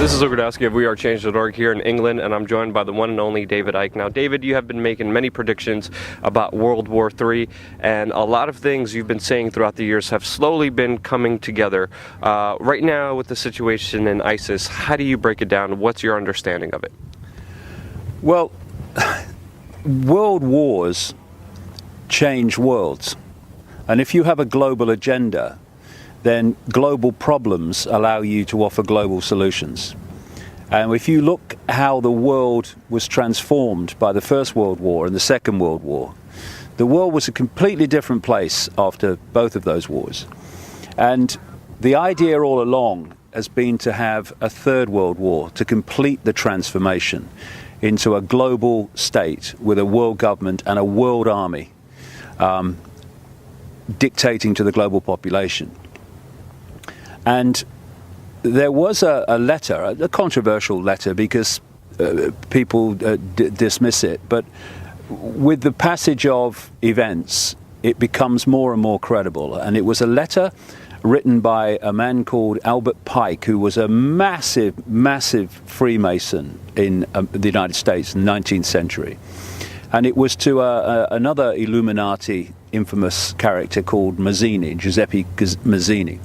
This is Luke Rudowski of WeAreChange.org here in England, and I'm joined by the one and only David Icke. Now, David, you have been making many predictions about World War III, and a lot of things you've been saying throughout the years have slowly been coming together. Right now, with the situation in ISIS, how do you break it down? What's your understanding of it? Well, world wars change worlds. And if you have a global agenda, then global problems allow you to offer global solutions. And if you look how the world was transformed by the First World War and the Second World War, the world was a completely different place after both of those wars. And the idea all along has been to have a Third World War to complete the transformation into a global state with a world government and a world army dictating to the global population. And there was a letter, a controversial letter, because people dismiss it, but with the passage of events, it becomes more and more credible. And it was a letter written by a man called Albert Pike, who was a massive Freemason in the United States in the 19th century. And it was to another Illuminati infamous character called Mazzini, Giuseppe Mazzini.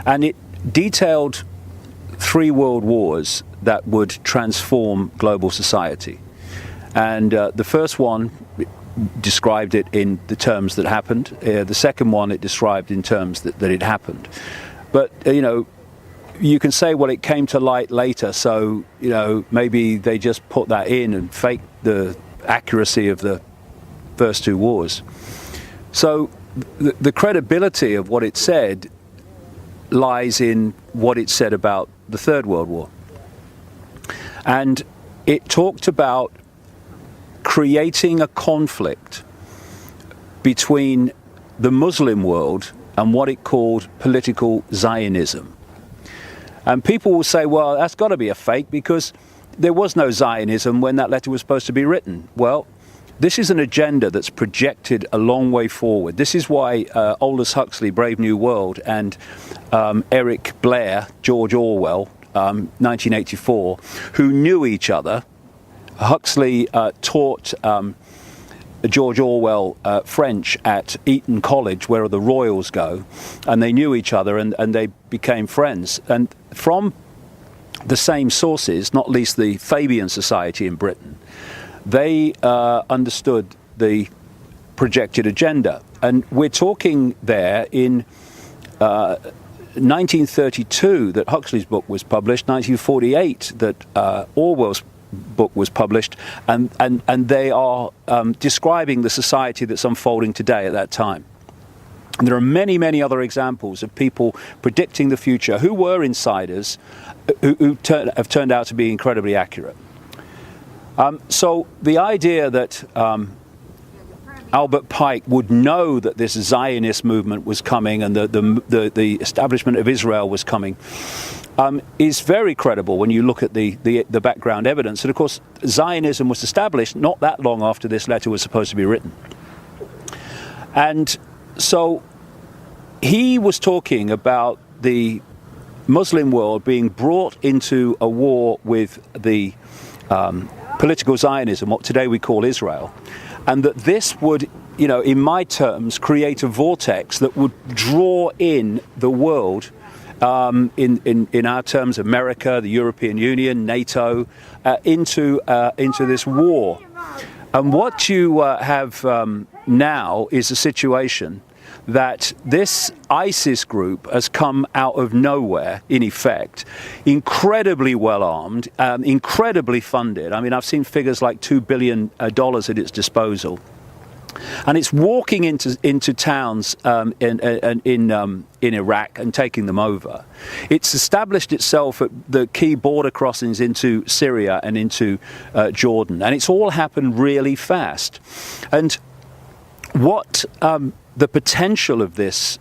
And it detailed 3 world wars that would transform global society. And the first one described it in the terms that happened. The second one it described in terms that it happened. But, you can say, well, it came to light later, so, maybe they just put that in and faked the accuracy of the first 2 wars. So the credibility of what it said lies in what it said about the Third World War. And it talked about creating a conflict between the Muslim world and what it called political Zionism. And people will say, well, that's got to be a fake because there was no Zionism when that letter was supposed to be written. Well, this is an agenda that's projected a long way forward. This is why Aldous Huxley, Brave New World, and Eric Blair, George Orwell, 1984, who knew each other. Huxley taught George Orwell French at Eton College, where the royals go, and they knew each other and they became friends. And from the same sources, not least the Fabian Society in Britain, they understood the projected agenda. And we're talking there in 1932 that Huxley's book was published, 1948 that Orwell's book was published, and they are describing the society that's unfolding today at that time. And there are many other examples of people predicting the future who were insiders who have turned out to be incredibly accurate. So the idea that Albert Pike would know that this Zionist movement was coming and the establishment of Israel was coming is very credible when you look at the background evidence. And of course, Zionism was established not that long after this letter was supposed to be written. And so he was talking about the Muslim world being brought into a war with the political Zionism, what today we call Israel, and that this would, in my terms, create a vortex that would draw in the world, in our terms, America, the European Union, NATO, into this war. And what you have now is a situation that this ISIS group has come out of nowhere, in effect, incredibly well armed, incredibly funded. I mean, I've seen figures like $2 billion at its disposal. And it's walking into towns in Iraq and taking them over. It's established itself at the key border crossings into Syria and into Jordan. And it's all happened really fast. And what the potential of this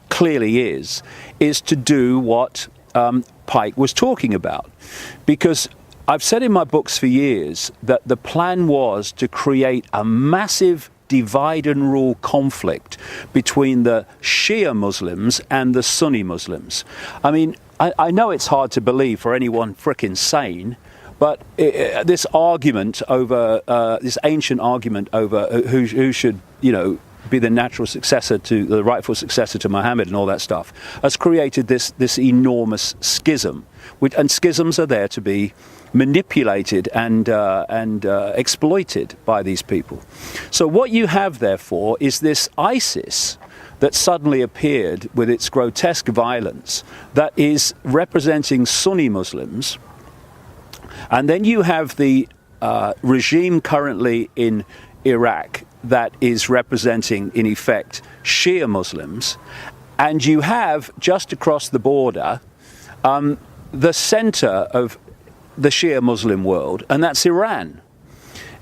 clearly is to do what Pike was talking about. Because I've said in my books for years that the plan was to create a massive divide and rule conflict between the Shia Muslims and the Sunni Muslims. I mean, I know it's hard to believe for anyone frickin' sane, but this argument over this ancient argument over who should, be the natural successor to the rightful successor to Muhammad and all that stuff has created this enormous schism, and schisms are there to be manipulated and exploited by these people. So what you have, therefore, is this ISIS that suddenly appeared with its grotesque violence that is representing Sunni Muslims. And then you have the regime currently in Iraq that is representing, in effect, Shia Muslims. And you have, just across the border, the center of the Shia Muslim world, and that's Iran.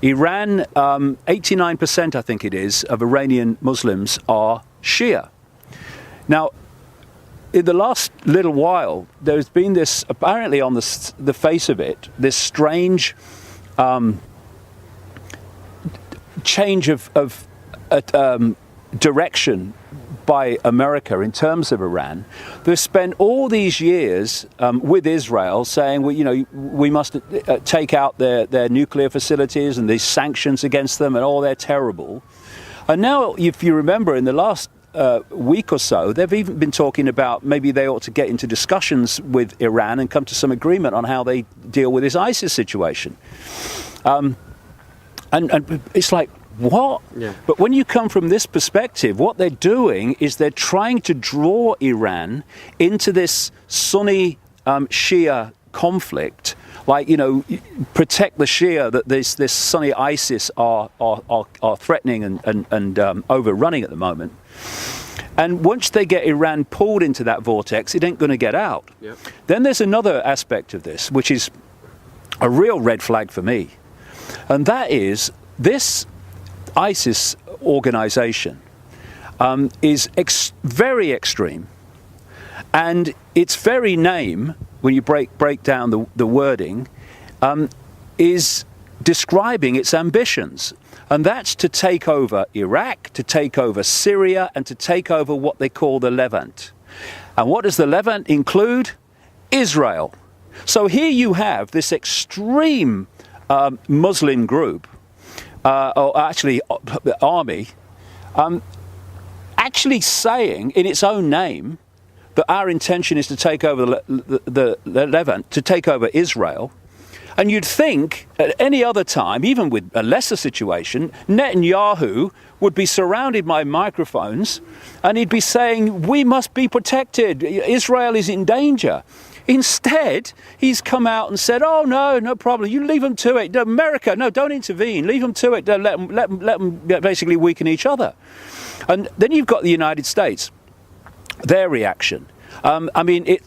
Iran, 89%, I think it is, of Iranian Muslims are Shia. Now, in the last little while, there's been this, apparently on the face of it, this strange change of direction by America in terms of Iran. They've spent all these years with Israel saying, well, we must take out their nuclear facilities and these sanctions against them, and all they're terrible. And now, if you remember, in the last week or so, they've even been talking about maybe they ought to get into discussions with Iran and come to some agreement on how they deal with this ISIS situation. And it's like, what? Yeah. But when you come from this perspective, what they're doing is they're trying to draw Iran into this Sunni Shia conflict, like, protect the Shia that this Sunni ISIS are threatening and overrunning at the moment. And once they get Iran pulled into that vortex, it ain't going to get out. Yep. Then there's another aspect of this, which is a real red flag for me. And that is this ISIS organization is very extreme. And its very name, when you break down the wording, is describing its ambitions. And that's to take over Iraq, to take over Syria, and to take over what they call the Levant. And what does the Levant include? Israel. So here you have this extreme Muslim group, or actually army, actually saying in its own name that our intention is to take over the Levant, to take over Israel. And you'd think at any other time, even with a lesser situation, Netanyahu would be surrounded by microphones and he'd be saying, we must be protected, Israel is in danger. Instead, he's come out and said, oh, no problem, you leave them to it. America, no, don't intervene, leave them to it, let them basically weaken each other. And then you've got the United States, their reaction. It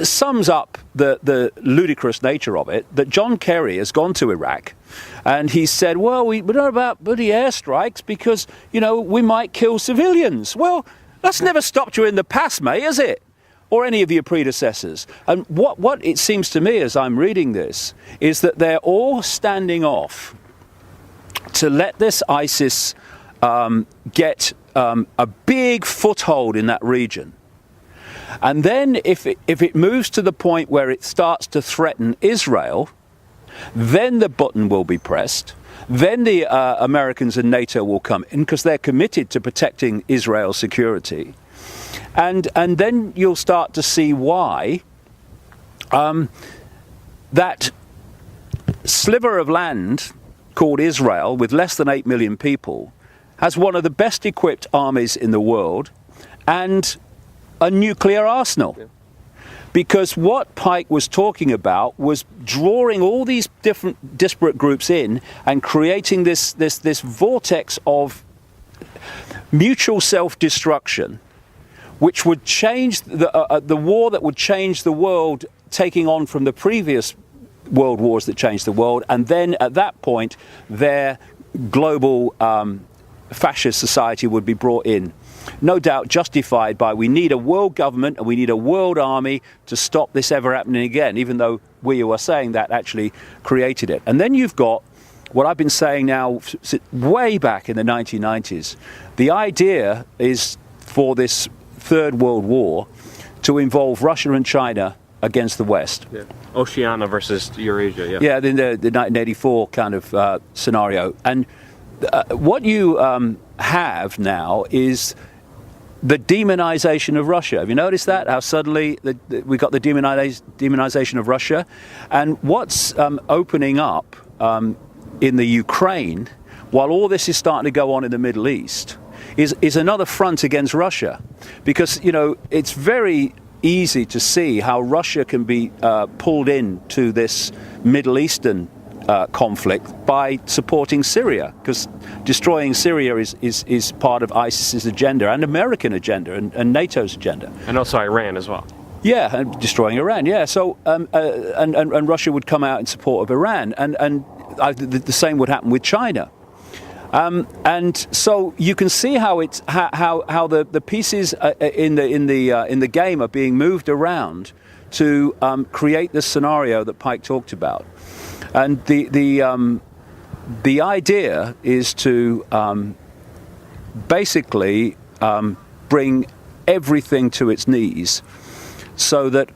sums up the ludicrous nature of it, that John Kerry has gone to Iraq and he said, well, we know about bloody airstrikes because, we might kill civilians. Well, that's never stopped you in the past, mate, has it? Or any of your predecessors. And what it seems to me as I'm reading this is that they're all standing off to let this ISIS get a big foothold in that region. And then if it moves to the point where it starts to threaten Israel, then the button will be pressed. Then the Americans and NATO will come in because they're committed to protecting Israel's security. And then you'll start to see why that sliver of land called Israel, with less than 8 million people, has one of the best equipped armies in the world and a nuclear arsenal. Yeah. Because what Pike was talking about was drawing all these different disparate groups in and creating this vortex of mutual self-destruction, which would change the war that would change the world, taking on from the previous world wars that changed the world, and then at that point their global fascist society would be brought in. No doubt justified by, we need a world government and we need a world army to stop this ever happening again, even though we who are saying that actually created it. And then you've got what I've been saying now way back in the 1990s. The idea is for this Third World War to involve Russia and China against the West. Yeah. Oceania versus Eurasia. Yeah. Yeah, in the 1984 kind of scenario. And what you have now is the demonization of Russia. Have you noticed that? How suddenly we got the demonization of Russia? And what's opening up in the Ukraine, while all this is starting to go on in the Middle East, is another front against Russia. Because, you know, it's very easy to see how Russia can be pulled into this Middle Eastern conflict by supporting Syria, because destroying Syria is part of ISIS's agenda and American agenda and NATO's agenda. And also Iran as well. Yeah, and destroying Iran. Yeah, so and Russia would come out in support of Iran, and the same would happen with China. And so you can see how the pieces in the game are being moved around to create this scenario that Pike talked about. And the idea is to basically bring everything to its knees, so that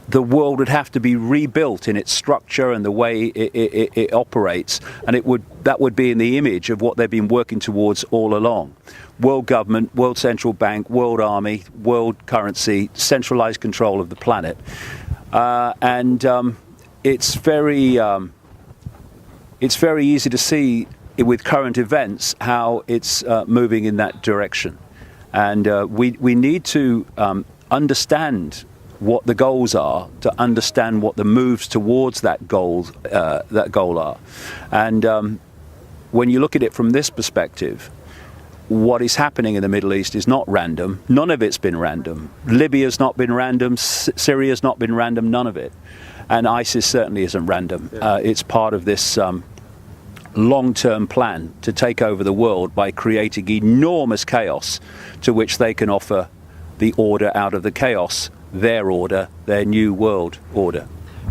the world would have to be rebuilt in its structure and the way it operates, and that would be in the image of what they've been working towards all along: world government, world central bank, world army, world currency, centralized control of the planet, and it's very easy to see with current events how it's moving in that direction, and we need to understand what the goals are, to understand what the moves towards that goal are. And when you look at it from this perspective, what is happening in the Middle East is not random. None of it's been random. Libya's not been random. Syria's not been random. None of it. And ISIS certainly isn't random. It's part of this long-term plan to take over the world by creating enormous chaos to which they can offer the order out of the chaos, their order, their new world order.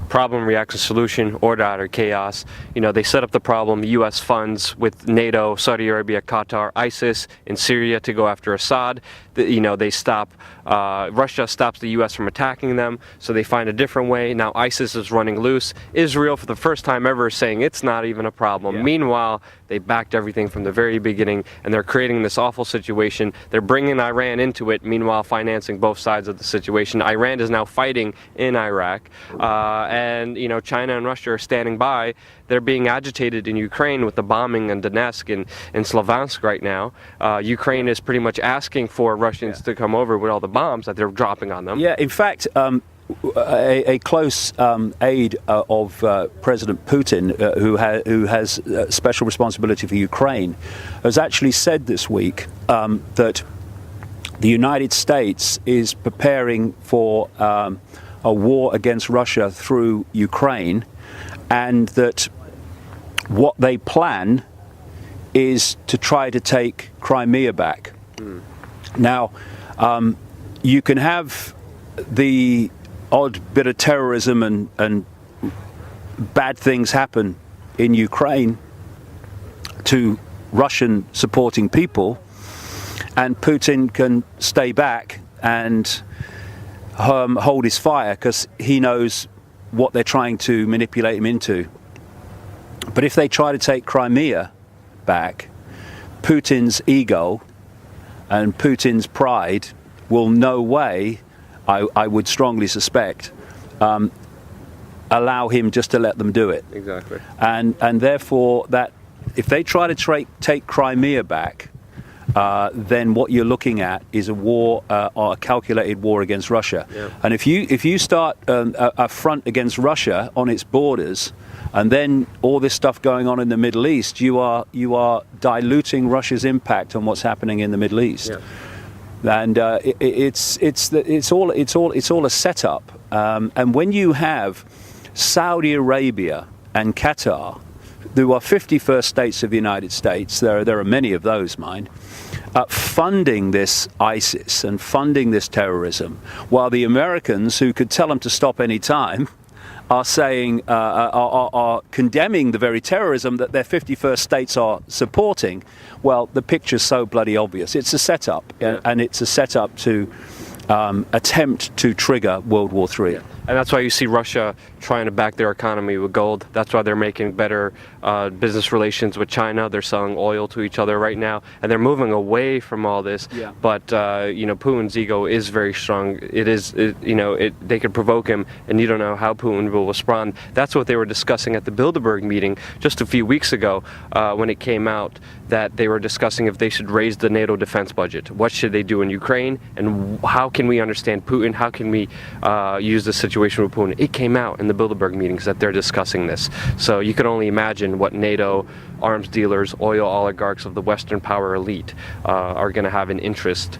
Problem, reaction, solution, order out of chaos. You know, they set up the problem, U.S. funds with NATO, Saudi Arabia, Qatar, ISIS in Syria to go after Assad. They stop, Russia stops the U.S. from attacking them, so they find a different way. Now ISIS is running loose. Israel, for the first time ever, is saying it's not even a problem. Yeah. Meanwhile, they backed everything from the very beginning, and they're creating this awful situation. They're bringing Iran into it, meanwhile financing both sides of the situation. Iran is now fighting in Iraq, and China and Russia are standing by. They're being agitated in Ukraine with the bombing in Donetsk and Slavansk right now. Ukraine is pretty much asking for Russians to come over with all the bombs that they're dropping on them. Yeah, in fact, a close aide of President Putin, who has special responsibility for Ukraine, has actually said this week that the United States is preparing for a war against Russia through Ukraine, and that what they plan is to try to take Crimea back. Now, you can have the odd bit of terrorism and bad things happen in Ukraine to Russian supporting people, and Putin can stay back and hold his fire because he knows what they're trying to manipulate him into. But if they try to take Crimea back, Putin's ego and Putin's pride will no way, I would strongly suspect, allow him just to let them do it. Exactly. And therefore, that if they try to take Crimea back, then what you're looking at is a war, or a calculated war against Russia. Yeah. And if you start a front against Russia on its borders, and then all this stuff going on in the Middle East, you are diluting Russia's impact on what's happening in the Middle East. Yeah. And it's all a setup. And when you have Saudi Arabia and Qatar, who are 51st states of the United States, there are many of those, mind, funding this ISIS and funding this terrorism, while the Americans, who could tell them to stop any time, are saying, are condemning the very terrorism that their 51st states are supporting. Well, the picture's so bloody obvious. It's a setup, and it's a setup to attempt to trigger World War III. And that's why you see Russia trying to back their economy with gold. That's why they're making better business relations with China. They're selling oil to each other right now, and they're moving away from all this. Yeah. But Putin's ego is very strong. They could provoke him, and you don't know how Putin will respond. That's what they were discussing at the Bilderberg meeting just a few weeks ago, when it came out that they were discussing if they should raise the NATO defense budget. What should they do in Ukraine, and how can we understand Putin? How can we use the situation with Putin? It came out in the Bilderberg meetings that they're discussing this. So you can only imagine what NATO, arms dealers, oil oligarchs of the Western power elite are going to have an interest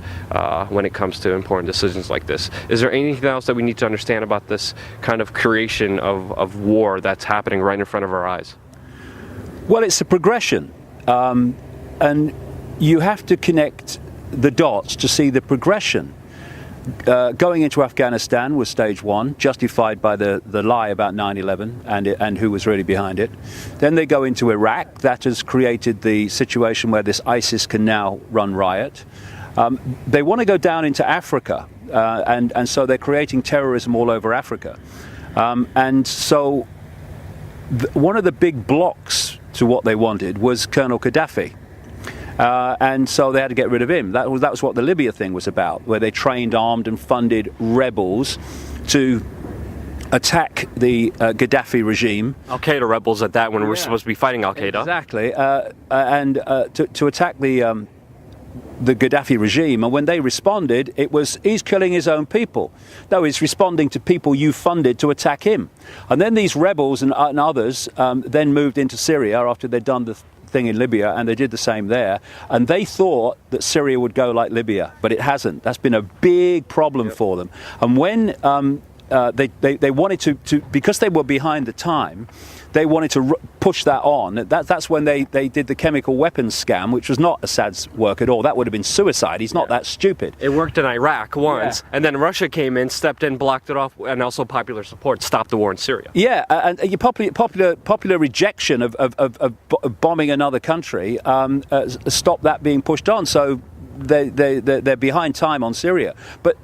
when it comes to important decisions like this. Is there anything else that we need to understand about this kind of creation of war that's happening right in front of our eyes? Well, it's a progression. And you have to connect the dots to see the progression. Going into Afghanistan was stage one, justified by the lie about 9/11 and who was really behind it. Then they go into Iraq. That has created the situation where this ISIS can now run riot. They want to go down into Africa, and so they're creating terrorism all over Africa. And so one of the big blocks to what they wanted was Colonel Gaddafi. And so they had to get rid of him. That was what the Libya thing was about, where they trained, armed and funded rebels to attack the Gaddafi regime. Al-Qaeda rebels at that, when we're supposed to be fighting Al-Qaeda. Exactly. And to attack the Gaddafi regime. And when they responded, it was, he's killing his own people. No, he's responding to people you funded to attack him. And then these rebels and others then moved into Syria after they'd done the thing in Libya, and they did the same there. And they thought that Syria would go like Libya, but it hasn't. That's been a big problem for them. And when they wanted to, because they were behind the time, they wanted to push that on. That's when they did the chemical weapons scam, which was not Assad's work at all. That would have been suicide. He's not that stupid. It worked in Iraq once, and then Russia came in, stepped in, blocked it off, and also popular support stopped the war in Syria. Yeah, and your popular rejection of bombing another country stopped that being pushed on. So they're behind time on Syria. But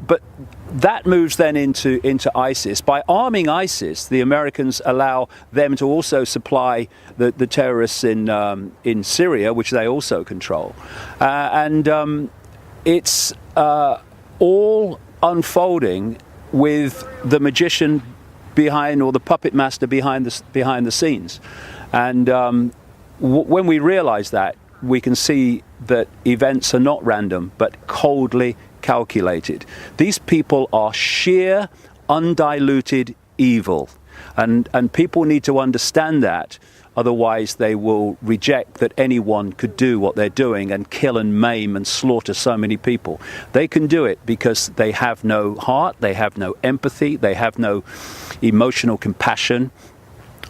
that moves then into ISIS. By arming ISIS, the Americans allow them to also supply the terrorists in Syria, which they also control. And it's all unfolding with the magician behind, or the puppet master behind the scenes. And when we realize that, we can see that events are not random, but coldly calculated. These people are sheer, undiluted evil. And people need to understand that. Otherwise, they will reject that anyone could do what they're doing and kill and maim and slaughter so many people. They can do it because they have no heart, they have no empathy, they have no emotional compassion,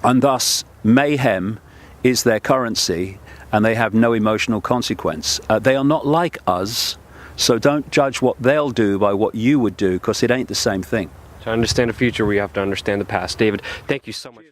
and thus mayhem is their currency, and they have no emotional consequence. They are not like us, so don't judge what they'll do by what you would do, because it ain't the same thing. To understand the future, we have to understand the past. David, thank you so much.